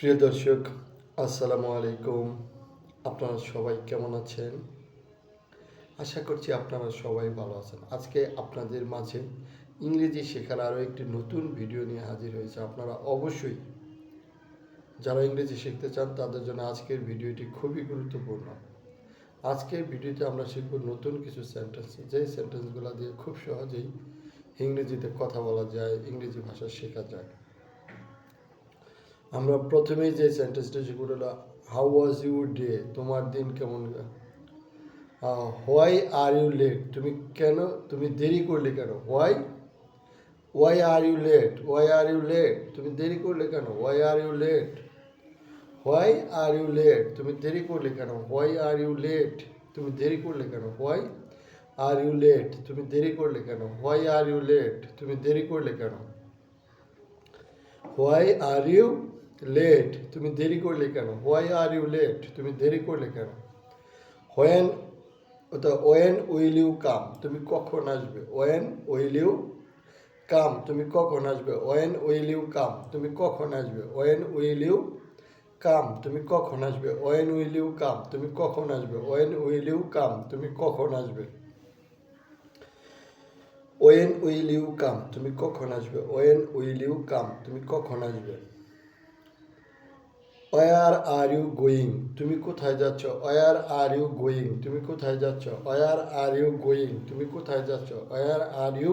প্রিয় দর্শক, আসসালামু আলাইকুম। আপনারা সবাই কেমন আছেন? আশা করছি আপনারা সবাই ভালো আছেন। আজকে আপনাদের মাঝে ইংরেজি শেখার আরও একটি নতুন ভিডিও নিয়ে হাজির হয়েছে। আপনারা অবশ্যই যারা ইংরেজি শিখতে চান তাদের জন্য আজকের ভিডিওটি খুবই গুরুত্বপূর্ণ। আজকের ভিডিওতে আমরা শিখব নতুন কিছু সেন্টেন্স, যেই সেন্টেন্সগুলো দিয়ে খুব সহজেই ইংরেজিতে কথা বলা যায়, ইংরেজি ভাষা শেখা যায়। আমরা প্রথমেই যে সেন্টেন্সটা শিখব হলো হাউ ওয়াজ ইউর ডে, তোমার দিন কেমন। হোয়াই আর ইউ লেট, তুমি দেরি করলে কেন। ওয়াই আর ইউ লেট, তুমি দেরি করলে কেন। হোয়াই আর ইউ লেট, তুমি দেরি করলে কেন। হোয়াই আর ইউ লেট, তুমি দেরি করলে কেন। হোয়াই আর ইউ লেট, তুমি দেরি করলে কেন। হোয়াই আর ইউ লেট, তুমি দেরি করলে কেন। হোয়াই আর ইউ লেট, তুমি দেরি করলে কেন। হোয়াই আর ইউ লেট, তুমি দেরি করলে কেন। When when will you come, তুমি কখন আসবে। ওয়েন উইল ইউ কাম, তুমি কখন আসবে। ওয়েন উইল ইউ কাম, তুমি কখন আসবে। ওয়েন উইল ইউ কাম, তুমি কখন আসবে। ওয়েন উইল ইউ কাম, তুমি কখন আসবে। ওয়েন উইল ইউ কাম, তুমি কখন আসবে। ওয়েন উইল ইউ কাম, তুমি কখন আসবে। ওয়েন উইল ইউ কাম, তুমি কখন আসবে। ওয়ার আর ইউ গোয়িং, তুমি কোথায় যাচ্ছ। ওয়ার আর ইউ গোয়িং, তুমি কোথায় যাচ্ছ। ওয়ার আর ইউ গোয়িং, তুমি কোথায় যাচ্ছ। ওয়ার আর ইউ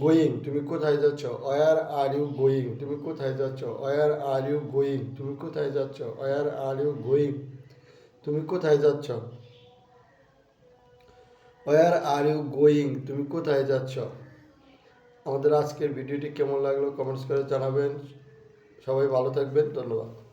গোয়িং, তুমি কোথায় যাচ্ছ। ওয়ার আর ইউ গোয়িং, তুমি কোথায় যাচ্ছ। ওয়ার আর ইউ গোয়িং, তুমি কোথায় যাচ্ছ। ওয়ার আর ইউ গোয়িং, তুমি কোথায় যাচ্ছ। ওয়ার আর ইউ গোয়িং, তুমি কোথায় যাচ্ছ। আমাদের আজকের ভিডিওটি কেমন লাগলো কমেন্টস করে জানাবেন। সবাই ভালো থাকবেন, ধন্যবাদ।